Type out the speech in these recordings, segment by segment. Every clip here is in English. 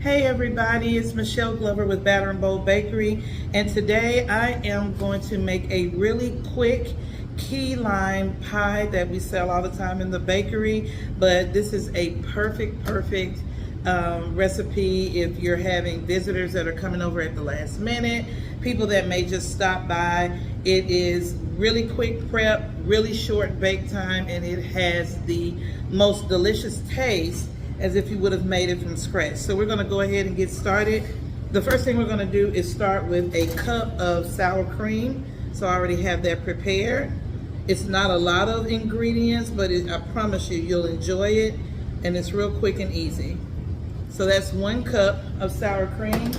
Hey everybody, it's Michelle Glover with Batter and Bold Bakery, and today I am going to make a really quick key lime pie that we sell all the time in the bakery, but this is a perfect recipe if you're having visitors that are coming over at the last minute, people that may just stop by. It is really quick prep, really short bake time, and it has the most delicious taste as if you would have made it from scratch. So we're gonna go ahead and get started. The first thing we're gonna do is start with a cup of sour cream. So I already have that prepared. It's not a lot of ingredients, but I promise you, you'll enjoy it, and it's real quick and easy. So that's 1 cup of sour cream.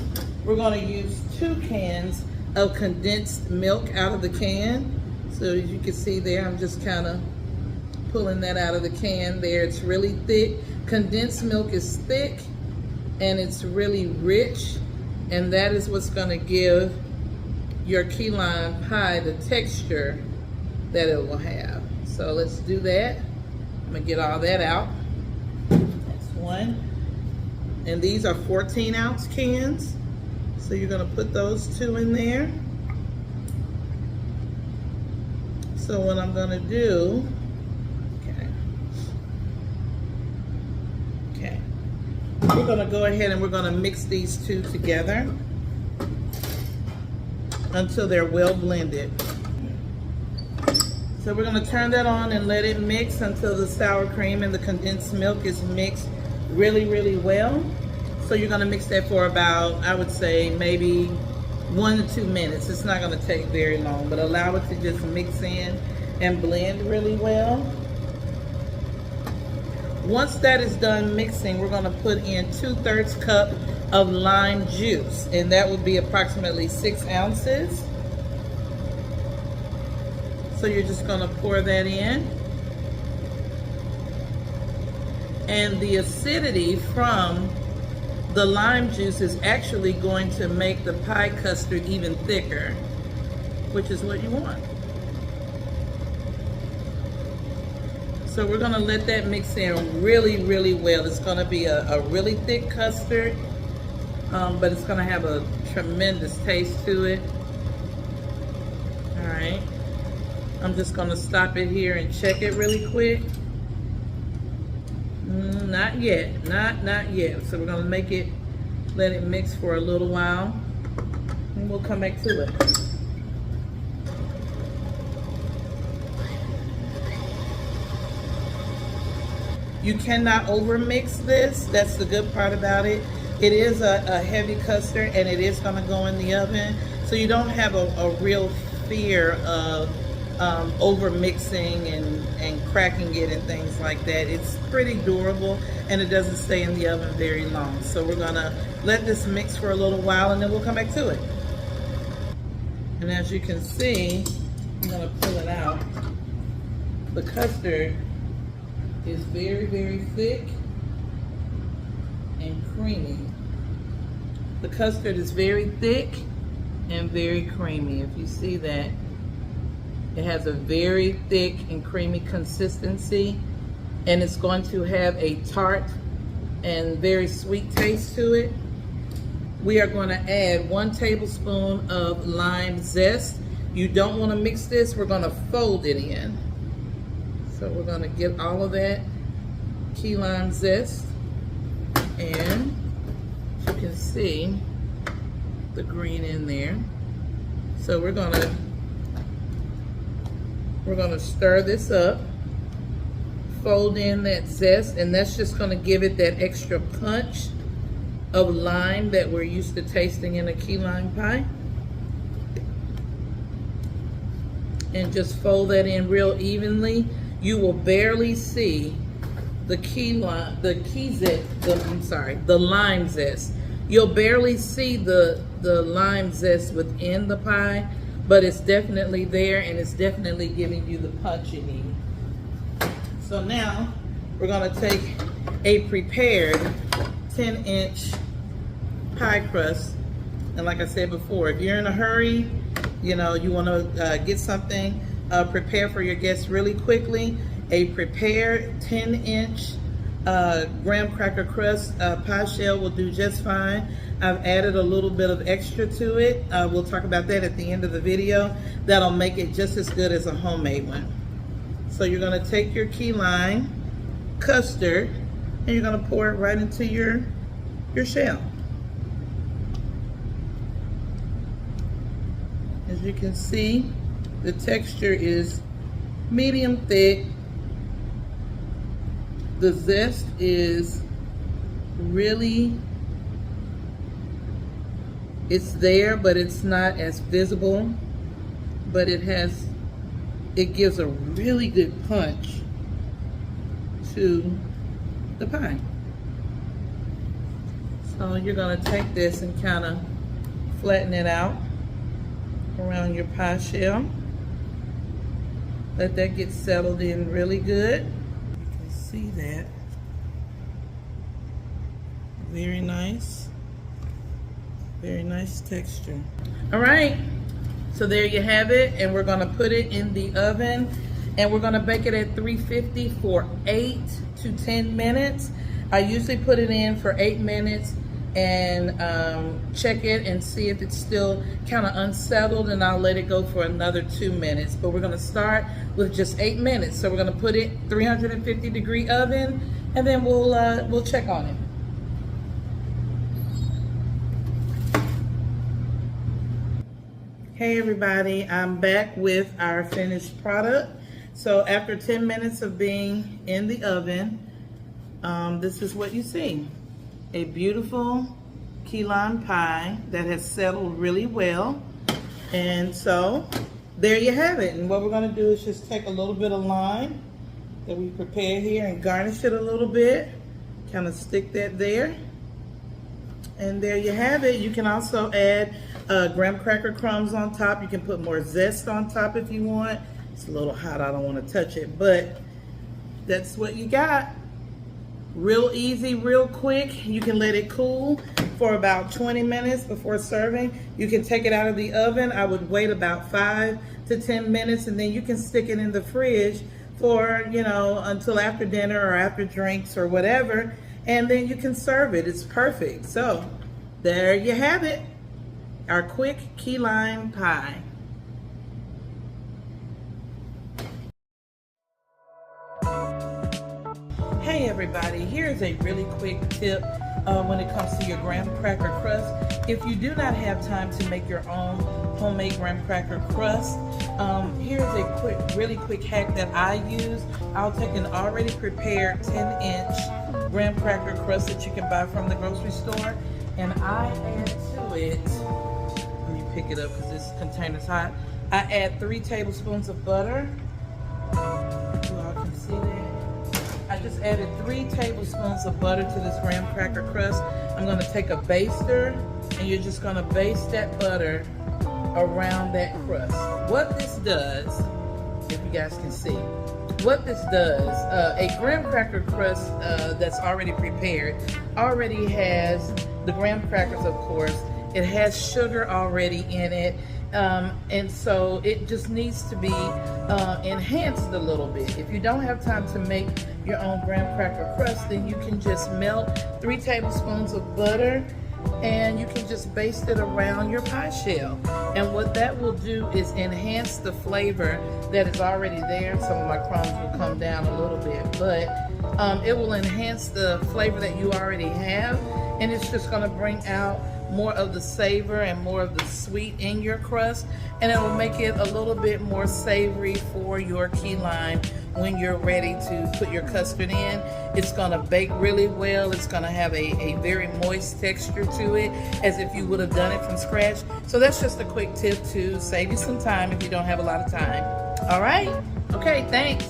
We're gonna use 2 cans of condensed milk out of the can. So as you can see there, I'm just kind of pulling that out of the can there. It's really thick. Condensed milk is thick and it's really rich, and that is what's going to give your key lime pie the texture that it will have. So let's do that. I'm going to get all that out. That's 1. And these are 14-ounce cans. So you're going to put those 2 in there. So what I'm going to do, we're going to go ahead and we're going to mix these 2 together until they're well blended. So we're going to turn that on and let it mix until the sour cream and the condensed milk is mixed really well. So you're going to mix that for about, I would say, maybe 1 to 2 minutes. It's not going to take very long, but allow it to just mix in and blend really well. Once that is done mixing, we're going to put in 2/3 cup of lime juice, and that would be approximately 6 ounces. So you're just going to pour that in. And the acidity from the lime juice is actually going to make the pie custard even thicker, which is what you want. So we're gonna let that mix in really well. It's gonna be a really thick custard, but it's gonna have a tremendous taste to it. All right, I'm just gonna stop it here and check it really quick. Not yet, not yet. So we're gonna let it mix for a little while, and we'll come back to it. You cannot over mix this. That's the good part about it. It is a heavy custard, and it is gonna go in the oven. So you don't have a real fear of over mixing and cracking it and things like that. It's pretty durable, and it doesn't stay in the oven very long. So we're gonna let this mix for a little while, and then we'll come back to it. And as you can see, I'm gonna pull it out. The custard is very thick and creamy. The custard is very thick and very creamy. If you see that, it has a very thick and creamy consistency, and it's going to have a tart and very sweet taste to it. We are going to add 1 tablespoon of lime zest. You don't want to mix this. We're going to fold it in. So we're gonna get all of that key lime zest, and you can see the green in there. So we're gonna stir this up, fold in that zest, and that's just gonna give it that extra punch of lime that we're used to tasting in a key lime pie. And just fold that in real evenly. You will barely see the lime zest. You'll barely see the lime zest within the pie, but it's definitely there, and it's definitely giving you the punch you need. So now we're gonna take a prepared 10-inch pie crust. And like I said before, if you're in a hurry, you wanna get something prepare for your guests really quickly, a prepared 10-inch graham cracker crust pie shell will do just fine. I've added a little bit of extra to it. We'll talk about that at the end of the video. That'll make it just as good as a homemade one. So you're gonna take your key lime custard and you're gonna pour it right into your shell. As you can see, the texture is medium thick. The zest is really, it's there, but it's not as visible, but it gives a really good punch to the pie. So you're gonna take this and kind of flatten it out around your pie shell. Let that get settled in really good. You can see that. Very nice texture. All right, so there you have it, and we're gonna put it in the oven, and we're gonna bake it at 350 for 8 to 10 minutes. I usually put it in for 8 minutes and check it and see if it's still kind of unsettled, and I'll let it go for another 2 minutes. But we're gonna start with just 8 minutes. So we're gonna put it 350-degree oven, and then we'll check on it. Hey everybody, I'm back with our finished product. So after 10 minutes of being in the oven, this is what you see. A beautiful key lime pie that has settled really well. And so there you have it. And what we're gonna do is just take a little bit of lime that we prepared here and garnish it a little bit. Kind of stick that there. And there you have it. You can also add graham cracker crumbs on top. You can put more zest on top if you want. It's a little hot, I don't want to touch it, but that's what you got. Real easy, real quick. You can let it cool for about 20 minutes before serving. You can take it out of the oven. I would wait about 5 to 10 minutes, and then you can stick it in the fridge for, you know, until after dinner or after drinks or whatever, and then you can serve it. It's perfect. So there you have it, our quick key lime pie. Hey everybody, here's a really quick tip when it comes to your graham cracker crust. If you do not have time to make your own homemade graham cracker crust, here's a really quick hack that I use. I'll take an already prepared 10-inch graham cracker crust that you can buy from the grocery store, and I add to it, let me pick it up because this container's hot. I add 3 tablespoons of butter. You all can see that. I just added 3 tablespoons of butter to this graham cracker crust. I'm gonna take a baster, and you're just gonna baste that butter around that crust. What this does, if you guys can see, what this does, a graham cracker crust that's already prepared already has the graham crackers, of course. It has sugar already in it. And so it just needs to be enhanced a little bit. If you don't have time to make your own graham cracker crust, then you can just melt 3 tablespoons of butter, and you can just baste it around your pie shell. And what that will do is enhance the flavor that is already there. Some of my crumbs will come down a little bit, but it will enhance the flavor that you already have, and it's just gonna bring out more of the savor and more of the sweet in your crust, and it will make it a little bit more savory for your key lime when you're ready to put your custard in. It's gonna bake really well. It's gonna have a very moist texture to it, as if you would have done it from scratch. So that's just a quick tip to save you some time if you don't have a lot of time. All right, okay, thanks.